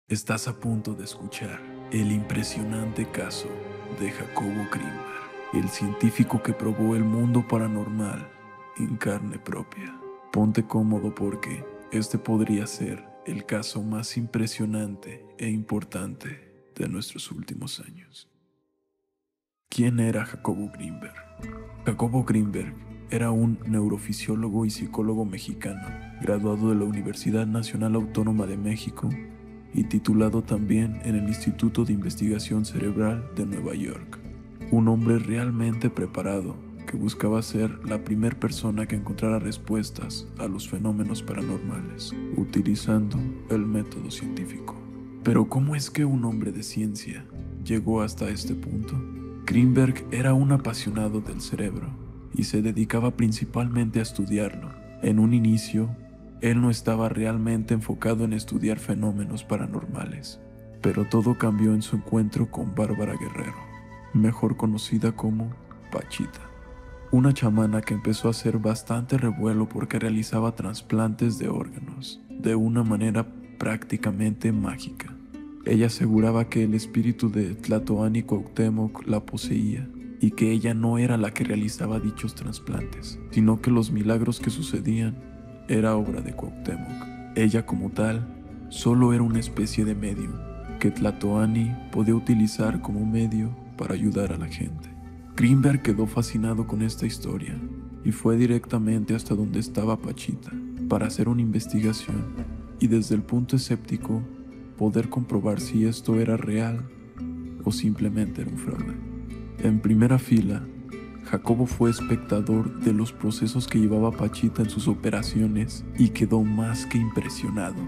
Estás a punto de escuchar el impresionante caso de Jacobo Grinberg, el científico que probó el mundo paranormal en carne propia. Ponte cómodo porque este podría ser el caso más impresionante e importante de nuestros últimos años. ¿Quién era Jacobo Grinberg? Jacobo Grinberg era un neurofisiólogo y psicólogo mexicano, graduado de la Universidad Nacional Autónoma de México y titulado también en el Instituto de Investigación Cerebral de Nueva York. Un hombre realmente preparado que buscaba ser la primera persona que encontrara respuestas a los fenómenos paranormales, utilizando el método científico. Pero ¿cómo es que un hombre de ciencia llegó hasta este punto? Grinberg era un apasionado del cerebro y se dedicaba principalmente a estudiarlo. En un inicio, él no estaba realmente enfocado en estudiar fenómenos paranormales, pero todo cambió en su encuentro con Bárbara Guerrero, mejor conocida como Pachita, una chamana que empezó a hacer bastante revuelo porque realizaba trasplantes de órganos de una manera prácticamente mágica. Ella aseguraba que el espíritu de Tlatoani Cuauhtémoc la poseía y que ella no era la que realizaba dichos trasplantes, sino que los milagros que sucedían era obra de Cuauhtémoc. Ella como tal solo era una especie de medio que Tlatoani podía utilizar como medio para ayudar a la gente. Grinberg quedó fascinado con esta historia y fue directamente hasta donde estaba Pachita para hacer una investigación y desde el punto escéptico poder comprobar si esto era real o simplemente era un fraude. En primera fila, Jacobo fue espectador de los procesos que llevaba Pachita en sus operaciones y quedó más que impresionado.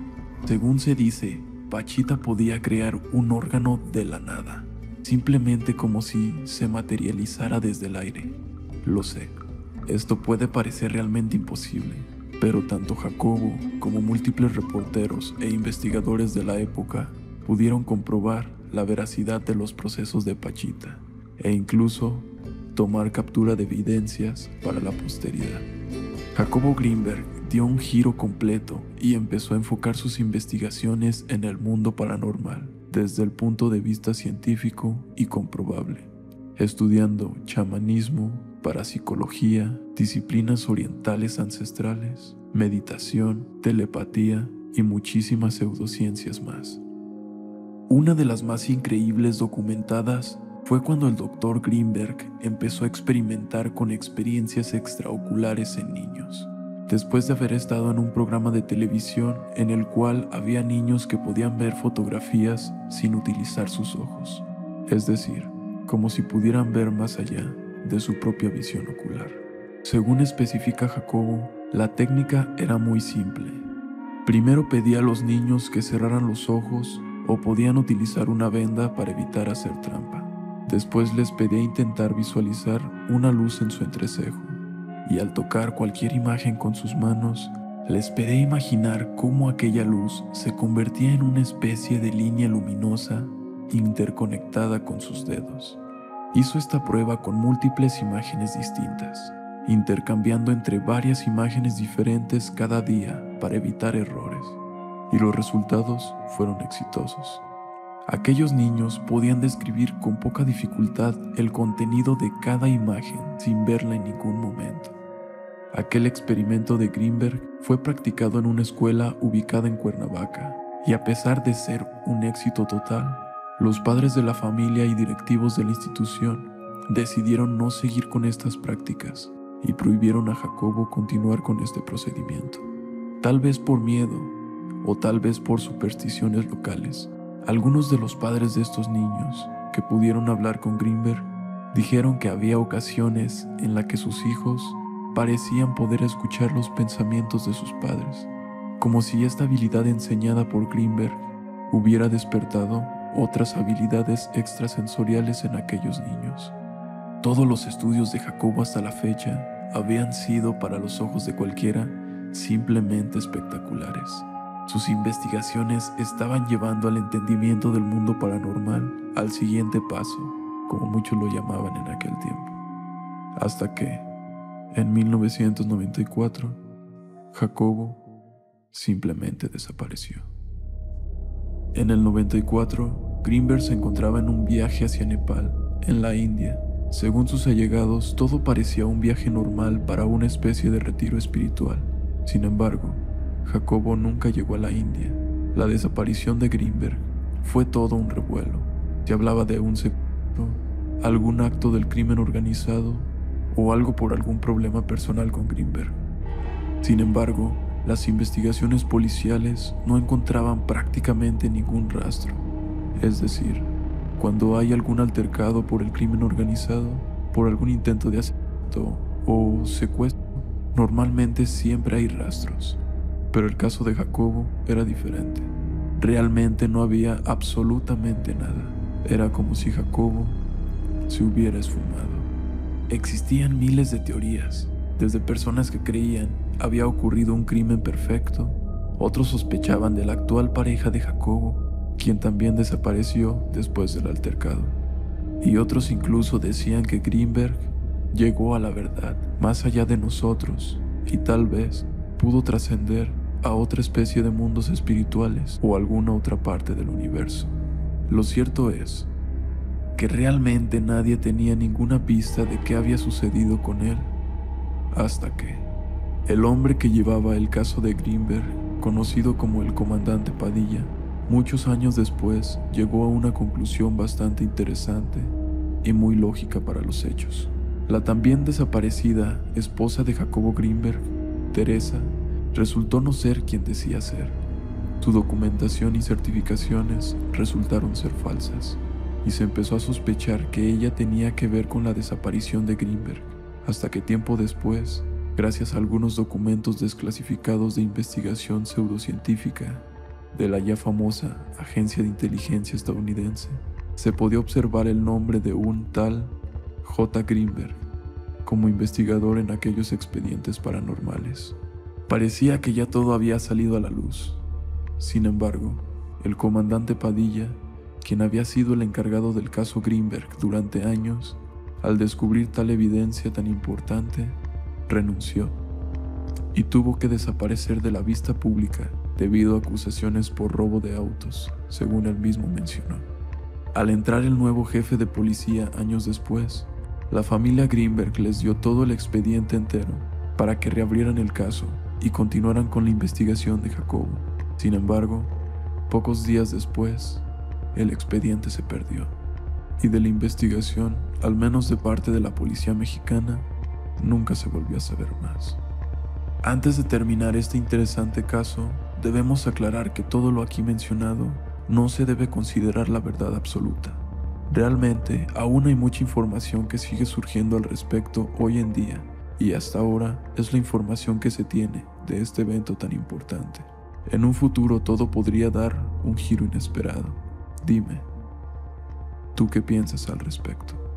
Según se dice, Pachita podía crear un órgano de la nada, simplemente como si se materializara desde el aire. Lo sé, esto puede parecer realmente imposible, pero tanto Jacobo como múltiples reporteros e investigadores de la época pudieron comprobar la veracidad de los procesos de Pachita e incluso tomar captura de evidencias para la posteridad. Jacobo Grinberg dio un giro completo y empezó a enfocar sus investigaciones en el mundo paranormal desde el punto de vista científico y comprobable, estudiando chamanismo, parapsicología, disciplinas orientales ancestrales, meditación, telepatía y muchísimas pseudociencias más. Una de las más increíbles documentadas fue cuando el Dr. Grinberg empezó a experimentar con experiencias extraoculares en niños. Después de haber estado en un programa de televisión en el cual había niños que podían ver fotografías sin utilizar sus ojos, es decir, como si pudieran ver más allá de su propia visión ocular. Según especifica Jacobo, la técnica era muy simple. Primero pedía a los niños que cerraran los ojos o podían utilizar una venda para evitar hacer trampa. Después les pedía intentar visualizar una luz en su entrecejo, y al tocar cualquier imagen con sus manos, les pedía imaginar cómo aquella luz se convertía en una especie de línea luminosa interconectada con sus dedos. Hizo esta prueba con múltiples imágenes distintas, intercambiando entre varias imágenes diferentes cada día para evitar errores, y los resultados fueron exitosos. Aquellos niños podían describir con poca dificultad el contenido de cada imagen sin verla en ningún momento. Aquel experimento de Grinberg fue practicado en una escuela ubicada en Cuernavaca, y a pesar de ser un éxito total, los padres de la familia y directivos de la institución decidieron no seguir con estas prácticas y prohibieron a Jacobo continuar con este procedimiento. Tal vez por miedo o tal vez por supersticiones locales, algunos de los padres de estos niños que pudieron hablar con Grinberg dijeron que había ocasiones en las que sus hijos parecían poder escuchar los pensamientos de sus padres, como si esta habilidad enseñada por Grinberg hubiera despertado otras habilidades extrasensoriales en aquellos niños. Todos los estudios de Jacobo hasta la fecha habían sido, para los ojos de cualquiera, simplemente espectaculares. Sus investigaciones estaban llevando al entendimiento del mundo paranormal al siguiente paso, como muchos lo llamaban en aquel tiempo. Hasta que, en 1994, Jacobo simplemente desapareció. En el 94, Greenberg se encontraba en un viaje hacia Nepal, en la India. Según sus allegados, todo parecía un viaje normal para una especie de retiro espiritual. Sin embargo, Jacobo nunca llegó a la India. La desaparición de Greenberg fue todo un revuelo. Se hablaba de un secuestro, algún acto del crimen organizado o algo por algún problema personal con Greenberg. Sin embargo, las investigaciones policiales no encontraban prácticamente ningún rastro. Es decir, cuando hay algún altercado por el crimen organizado, por algún intento de asesinato o secuestro, normalmente siempre hay rastros. Pero el caso de Jacobo era diferente. Realmente no había absolutamente nada. Era como si Jacobo se hubiera esfumado. Existían miles de teorías, desde personas que creían había ocurrido un crimen perfecto, otros sospechaban de la actual pareja de Jacobo, quien también desapareció después del altercado, y otros incluso decían que Greenberg llegó a la verdad más allá de nosotros y tal vez pudo trascender a otra especie de mundos espirituales o alguna otra parte del universo. Lo cierto es que realmente nadie tenía ninguna pista de qué había sucedido con él, hasta que el hombre que llevaba el caso de Greenberg, conocido como el comandante Padilla, muchos años después llegó a una conclusión bastante interesante y muy lógica para los hechos. La también desaparecida esposa de Jacobo Greenberg, Teresa, resultó no ser quien decía ser. Su documentación y certificaciones resultaron ser falsas, y se empezó a sospechar que ella tenía que ver con la desaparición de Greenberg, hasta que tiempo después, gracias a algunos documentos desclasificados de investigación pseudocientífica de la ya famosa Agencia de Inteligencia estadounidense, se podía observar el nombre de un tal J. Greenberg como investigador en aquellos expedientes paranormales. Parecía que ya todo había salido a la luz. Sin embargo, el comandante Padilla, quien había sido el encargado del caso Greenberg durante años, al descubrir tal evidencia tan importante, renunció y tuvo que desaparecer de la vista pública debido a acusaciones por robo de autos, según él mismo mencionó. Al entrar el nuevo jefe de policía años después, la familia Greenberg les dio todo el expediente entero para que reabrieran el caso y continuaran con la investigación de Jacobo. Sin embargo, pocos días después, el expediente se perdió, y de la investigación, al menos de parte de la policía mexicana, nunca se volvió a saber más. Antes de terminar este interesante caso, debemos aclarar que todo lo aquí mencionado no se debe considerar la verdad absoluta. Realmente, aún hay mucha información que sigue surgiendo al respecto hoy en día, y hasta ahora es la información que se tiene de este evento tan importante. En un futuro todo podría dar un giro inesperado. Dime, ¿tú qué piensas al respecto?